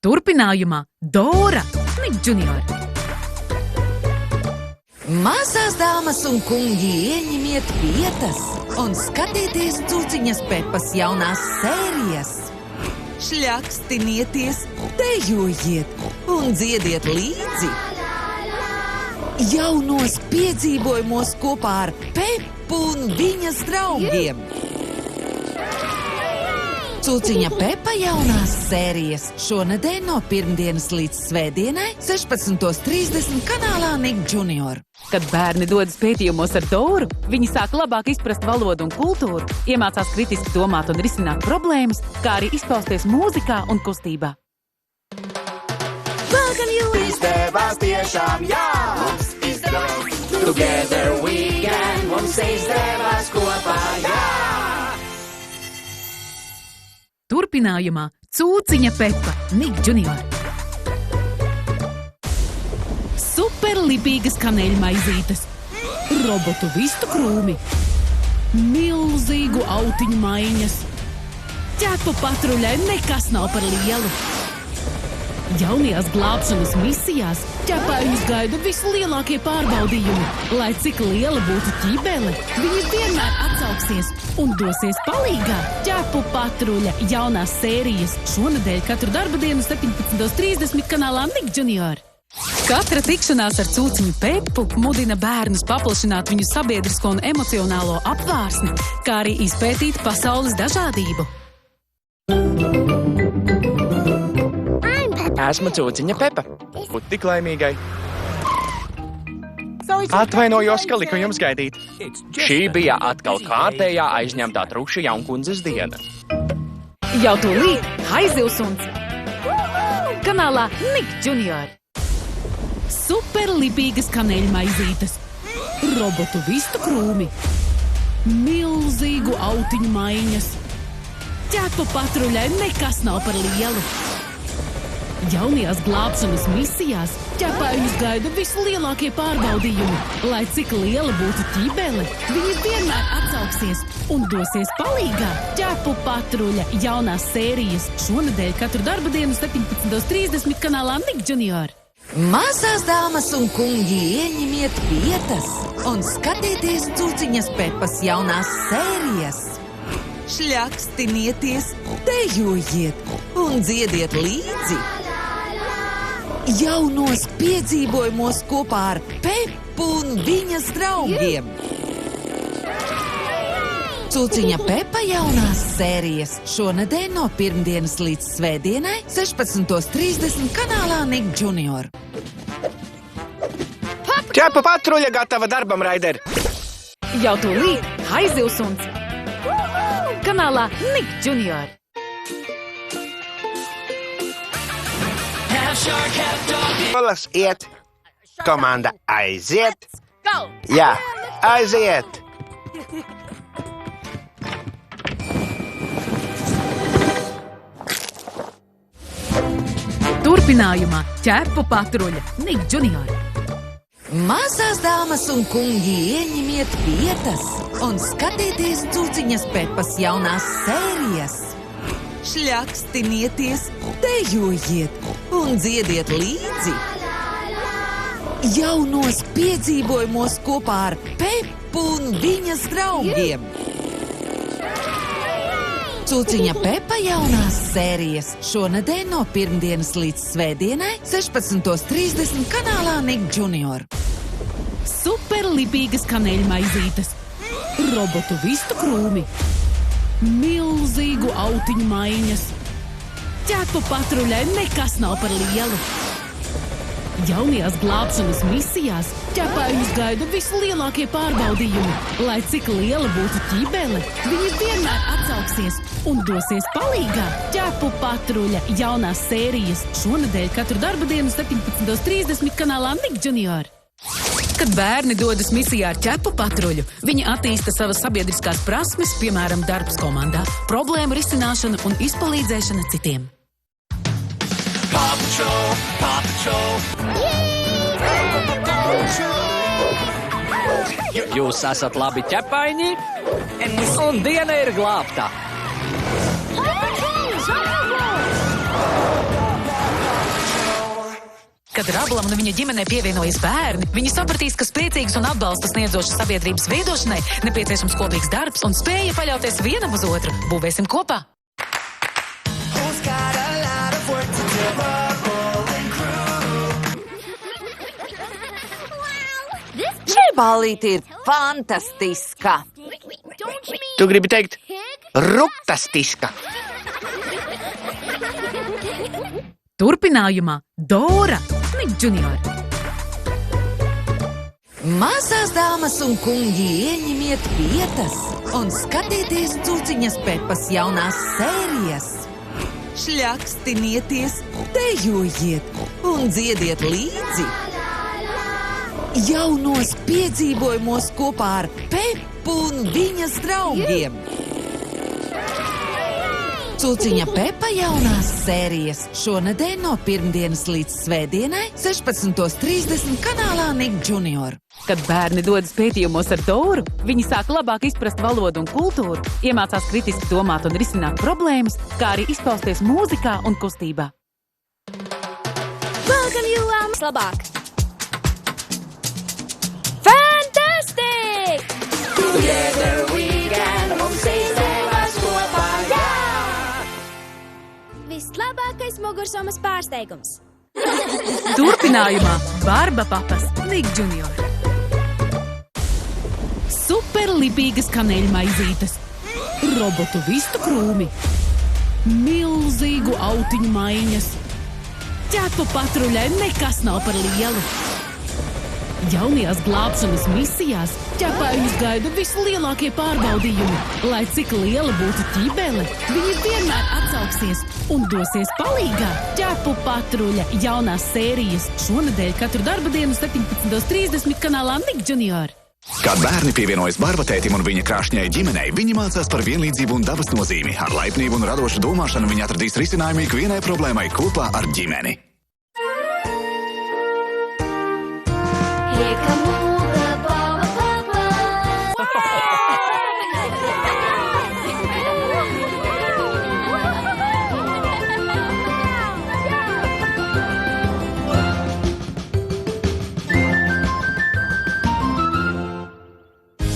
Turpinājumā Dora Nick Junior. Mazās dāmas un kungi, ieņemiet vietas un skatieties Cūciņas Pepas jaunās sērijas. Šļakstinieties, dejojiet un dziediet līdzi. Jaunos piedzīvojumos kopā ar Pepu un viņas draugiem. Cūciņa Pepa jaunās sērijas šonedēļ no pirmdienas līdz svētdienai 16:30 kanālā Nick Junior. Kad bērni dodas pētījumos ar Doru, viņi sāk labāk izprast valodu un kultūru, iemācās kritiski domāt un risināt problēmas, kā arī izpausties mūzikā un kustībā. Welcome you! Izdevās tiešām, jā! Mums izdevās! Together we can! Mums izdevās kopā, jā! Turpinājumā Cūciņa Pepa Nick Junior. Superlipīgas kaneļmaizītes, robotu vistu krūmi, milzīgu autiņu maiņas, ķepu patruļai nekas nav par lielu. Jaunajās glābšanas misijās ķepaiņus gaida vislielākie pārbaudījumi. Lai cik liela būtu ķībele, viņi vienmēr atsauksies un dosies palīgā. Ķepu patruļa jaunās sērijas šonedēļ katru darba dienu 17:30 kanālā Nick Junior. Katra tikšanās ar Cūciņu Pepu mudina bērnus paplašināt viņu sabiedrisko un emocionālo apvārsni, kā arī izpētīt pasaules dažādību. Esmu Cūciņa Pepa. Būt tik laimīgai. Atvainojos, ka liku jums gaidīt. Šī bija atkal kārtējā aizņemtā truša jaunkundzes diena. Jau tūlīt Haizivsuns kanālā Nick Junior. Superlipīgas kaneļmaizītes, robotu vistu krūmi, milzīgu autiņu maiņas, ķepu patruļai nekas nav par lielu. Jaunajās glābšanas misijās ķepaiņus gaida vislielākie pārbaudījumi. Lai cik liela būtu ķībele, viņi vienmēr atsauksies un dosies palīgā. Ķepu patruļa jaunās sērijas šonedēļ katru darba dienu 17:30 kanālā Nick Junior. Mazās dāmas un kungi, ieņemiet vietas un skatieties Cūciņas Pepas jaunās sērijas. Šļakstinieties, dejojiet un dziediet līdzi. Jaunos piedzīvojumos kopā ar Pepu un viņas draugiem. Cūciņa Pepa jaunās sērijas šonedēļ no pirmdienas līdz svētdienai 16:30 kanālā Nick Junior. Ķepu patruļa gatava darbam, Raider. Jau tūlīt Haizivsuns kanālā Nick Junior. Olas iet, komanda aiziet. Jā, aiziet. Turpinājumā Ķepu patruļa Nick Junior. Mazās dāmas un kungi, ieņemiet vietas un skatieties Cūciņas Pepas jaunās sērijas. Šļakstinieties, dejojiet un dziediet līdzi. Jaunos piedzīvojumos kopā ar Pepu un viņas draugiem. Cūciņa Pepa jaunās sērijas šonedēļ no pirmdienas līdz svētdienai 16:30 kanālā Nick Junior. Superlipīgas kaneļmaizītes, robotu vistu krūmi, milzīgu autiņu maiņas, ķepu patruļai nekas nav par lielu. Jaunajās glābšanas misijās ķepaiņus gaida vislielākie pārbaudījumi. Lai cik liela būtu ķībele, viņi vienmēr atsauksies un dosies palīgā. Ķepu patruļa jaunās sērijas šonedēļ katru darba dienu 17:30 kanālā Nick Junior. Kad bērni dodas misijā ar ķepu patruļu, viņi attīsta savas sabiedriskās prasmes, piemēram, darbs komandā, problēmu risināšana un izpalīdzēšana citiem. Paw Patrol, Paw Patrol. Jūs esat labi ķepaiņi, un diena ir glābta. Kad Rabulam un viņa ģimenei pievienojas bērni, viņi sapratīs, ka spēcīgas un atbalsta sniedzošas sabiedrības veidošanai nepieciešams kopīgs darbs un spēja paļauties vienam uz otru. Būvēsim kopā! Šī ballīte ir fantastiska. Tu gribi teikt ruktastiska. Turpinājumā Dora, Nick Junior. Mazās dāmas un kungi, ieņemiet vietas un skatieties Cūciņas Pepas jaunās sērijas. Šļakstinieties, dejojiet un dziediet līdzi. Jaunos piedzīvojumos kopā ar Pepu un viņas draugiem. Cūciņa Pepa jaunās sērijas šonedēļ no pirmdienas līdz svētdienai 16:30 kanālā Nick Junior. Kad bērni dodas pētījumos ar Doru, viņi sāk labāk izprast valodu un kultūru, iemācās kritiski domāt un risināt problēmas, kā arī izpausties mūzikā un kustībā. Welcome you, labāk! Fantastic! Together we can, mums izdevās kopā, jā! Vislabākais mugursomas pārsteigums. Turpinājumā Barba papas, Nick Junior. Superlipīgas kaneļmaizītes, robotu vistu krūmi, milzīgu autiņu maiņas, ķepu patruļai nekas nav par lielu. Jaunajās glābšanas misijās ķepājus gaida vislielākie pārbaudījumi. Lai cik liela būtu ķībele, viņi vienmēr atsauksies un dosies palīgā. Ķepu patruļa jaunās sērijas šonedēļ katru darba dienu 17:30 kanālā Nick Junior. Kad bērni pievienojas Barbatētim un viņa krāšņai ģimenei, viņi mācās par vienlīdzību un dabas nozīmi. Ar laipnību un radošu domāšanu viņi atradīs risinājumu ikvienai problēmai kopā ar ģimeni. Here come all the Baba Papas.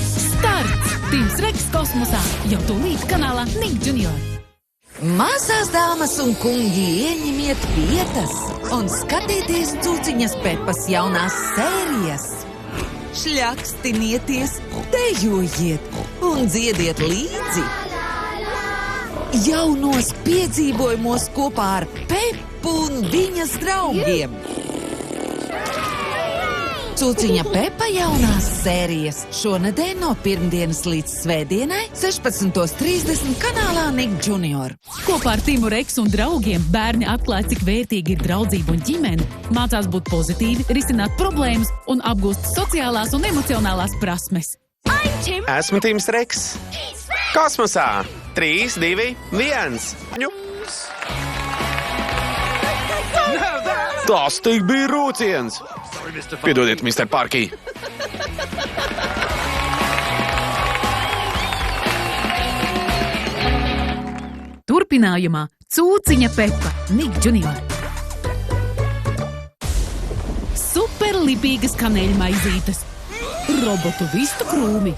Starts! Tims Reks kosmosā jau tūlīt kanālā Nick Junior. Mazās dāmas un kungi, ieņemiet vietas un skatieties Cūciņas Pepas jaunās sērijas. Šļakstinieties, dejojiet un dziediet līdzi. Jaunos piedzīvojumos kopā ar Pepu un viņas draugiem. Cūciņa Pepa jaunās sērijas šonedēļ no pirmdienas līdz svētdienai 16:30 kanālā Nick Junior. Kopā ar Timu Reksu un draugiem bērni atklāja, cik vērtīgi ir draudzība un ģimene, mācās būt pozitīvi, risināt problēmas un apgūst sociālās un emocionālās prasmes. Esmu Tims Reks. Kosmosā 3, 2, 1. Tas tik bija rūciens. Piedodiet, Mr. Parkī. Turpinājumā Cūciņa Pepa, Nick Junior. Superlipīgas kaneļmaizītes, robotu vistu krūmi,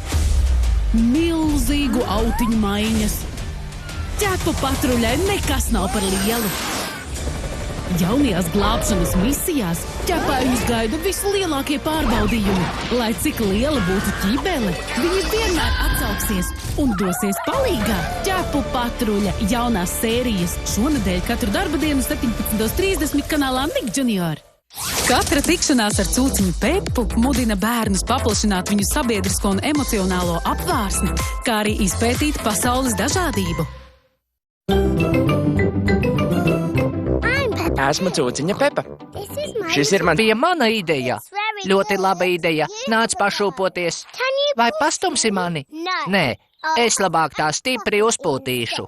milzīgu autiņu maiņas, ķepu patruļai nekas nav par lielu. Jaunajās glābšanas misijās ķepājus gaida vislielākie pārbaudījumi. Lai cik liela būtu ķībele, viņi vienmēr atsauksies un dosies palīgā. Ķepu patruļa jaunās sērijas šonedēļ katru darba dienu 17:30 kanālā Nick Junior. Katra tikšanās ar Cūciņu Pepu mudina bērnus paplašināt viņu sabiedrisko un emocionālo apvārsni, kā arī izpētīt pasaules dažādību. Esmu Cūciņa Pepa. Šis ir Bija mana ideja. Ļoti laba ideja. Nāc pašūpoties. Vai pastumsi mani? Nē, es labāk tā stipri uzpūtīšu.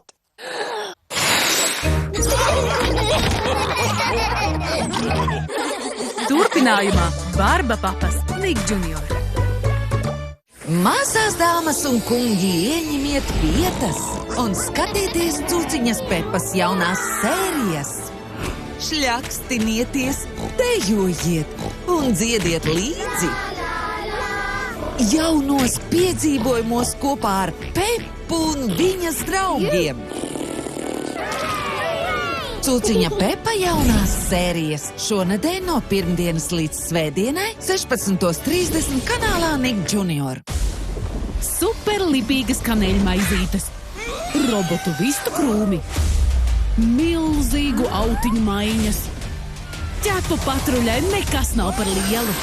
Turpinājumā Barba papas, Nick Junior. Mazās dāmas un kungi, ieņemiet vietas un skatieties Cūciņas Pepas jaunās sērijas. Šļakstinieties, dejojiet un dziediet līdzi. Jaunos piedzīvojumos kopā ar Peppu un viņas draugiem. Cūciņa Pepa jaunās sērijas šonedēļ no pirmdienas līdz svētdienai 16:30 kanālā Nick Junior. Superlipīgas kaneļmaizītes, robotu vistu krūmi, milzīgu autiņu maiņas. Ķepu patruļai nekas nav par lielu.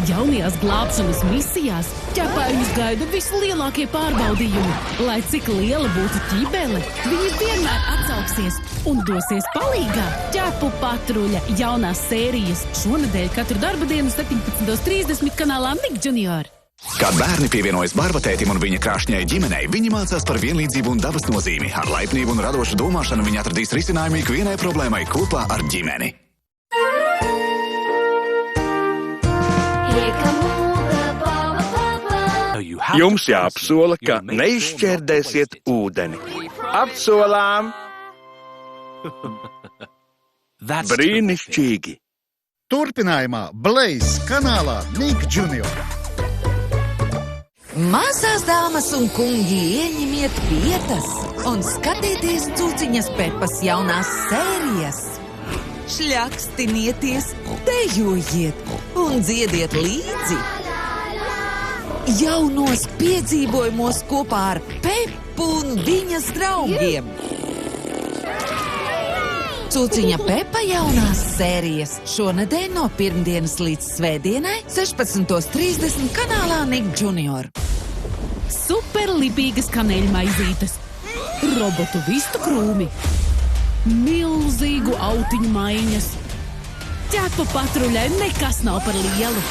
Jaunajās glābšanas misijās ķepājus gaida vislielākie pārbaudījumi. Lai cik liela būtu ķībele, viņi vienmēr atsauksies un dosies palīgā. Ķepu patruļa jaunās sērijas šonedēļ katru darba dienu 17:30 kanālā Nick Junior. Kad bērni pievienojas barbatētim un viņa krāšņai ģimenei, viņi mācās par vienlīdzību un dabas nozīmi. Ar laipnību un radošu domāšanu viņi atradīs risinājumu ikvienai problēmai kopā ar ģimeni. Jums jāapsola, ka neizšķērdēsiet ūdeni. Apsolām! Brīnišķīgi! Turpinājumā Blaze kanālā Nick Junior. Mazās dāmas un kungi, ieņemiet vietas un skatieties Cūciņas Pepas jaunās sērijas. Šļakstinieties, dejojiet un dziediet līdzi. Jaunos piedzīvojumos kopā ar Peppu un viņas draugiem. Cūciņa Pepa jaunās sērijas šonedēļ no pirmdienas līdz svētdienai 16:30 kanālā Nick Junior. Superlipīgas kaneļmaizītes, robotu vistu krūmi, milzīgu autiņu maiņas. Ķepu patruļai nekas nav par lielu.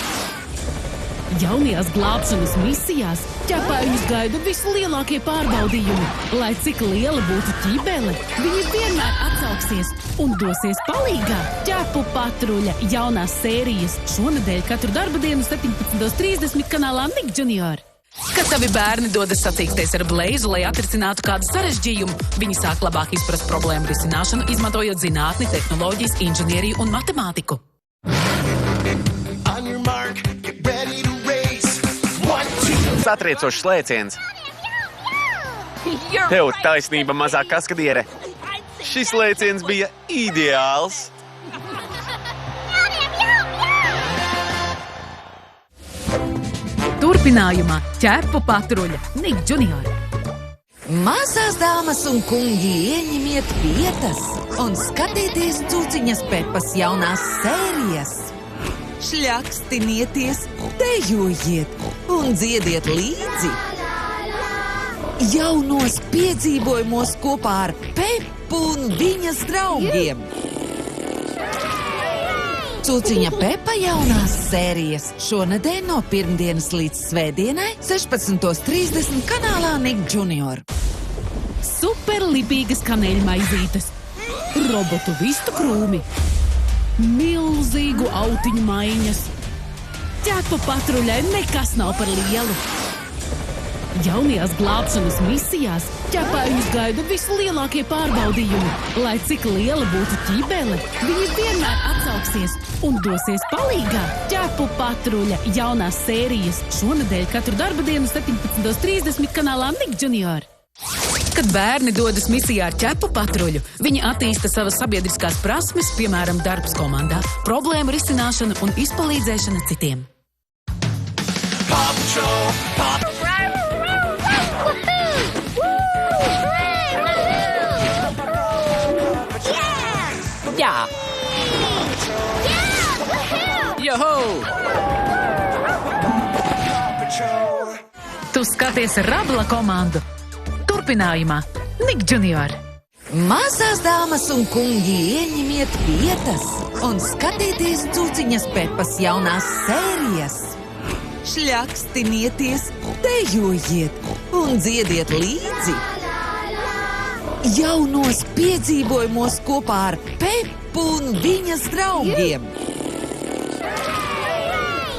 Jaunajās glābšanas misijās ķepājus gaida vislielākie pārbaudījumi. Lai cik liela būtu ķībele, viņi vienmēr atsauksies un dosies palīgā. Ķepu patruļa jaunās sērijas šonedēļ katru darba dienu 17:30 kanālā Nick Junior. Kad tavi bērni dodas sacīksties ar Blaze, lai atrisinātu kādu sarežģījumu, viņi sāk labāk izprast problēmu risināšanu, izmantojot zinātni, tehnoloģijas, inženieriju un matemātiku. Satriecošs lēciens. Tev taisnība, mazā kaskadiere. Šis lēciens bija ideāls. Turpinājumā Ķepu patruļa Nick Junior. Mazās dāmas un kungi, ieņemiet vietas un skatieties Cūciņas Pepas jaunās sērijas. Šļakstinieties, dejojiet un dziediet līdzi. Jaunos piedzīvojumos kopā ar Peppu un viņas draugiem. Cūciņa Pepa jaunās sērijas šonedēļ no pirmdienas līdz svētdienai 16:30 kanālā Nick Junior. Superlipīgas kaneļmaizītes, robotu vistu krūmi, milzīgu autiņu maiņas. Ķepu patruļai nekas nav par lielu. Jaunajās glābšanas misijās ķepājus gaida vislielākie pārbaudījumi. Lai cik liela būtu ķībele, viņi vienmēr atsauksies un dosies palīgā. Ķepu patruļa jaunās sērijas šonedēļ katru darba dienu 17:30 kanālā Nick Junior. Kad bērni dodas misijā ar Ķepu patruļu, viņi attīsta savas sabiedriskās prasmes, piemēram, darbs komandā, problēmu risināšana un izpalīdzēšana citiem. Jā! Joho! Tu skaties Rabla komandu. Turpinājumā Nick Junior. Mazās dāmas un kungi, ieņemiet vietas un skatieties Cūciņas Pepas jaunās sērijas. Šļakstinieties, dejojiet un dziediet līdzi. Jaunos piedzīvojumos kopā ar Peppu un viņas draugiem.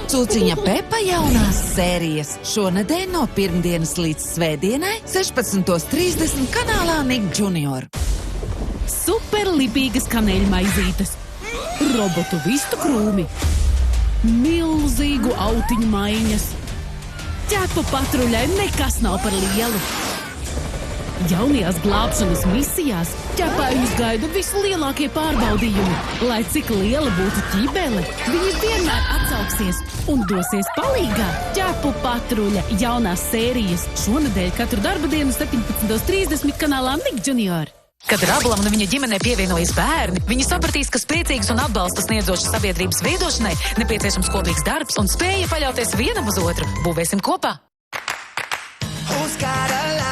Cūciņa Pepa jaunās sērijas šonedēļ no pirmdienas līdz svētdienai 16:30 kanālā Nick Junior. Superlipīgas kaneļmaizītes, robotu vistu krūmi, milzīgu autiņu maiņas. Ķepa patruļai nekas nav par lielu. Jaunajās glābšanas misijās ķepājus gaida vislielākie pārbaudījumi. Lai cik liela būtu ķībele, viņi vienmēr atsauksies un dosies palīgā. Ķepu patruļa jaunās sērijas šonedēļ katru darba dienu 17:30 kanālā Nick Junior. Kad Rabulam un viņa ģimenei pievienojas bērni, viņi sapratīs, ka spēcīgas un atbalsta sniedzošas sabiedrības veidošanai nepieciešams kopīgs darbs un spēja paļauties vienam uz otru. Būvēsim kopā! Who's got a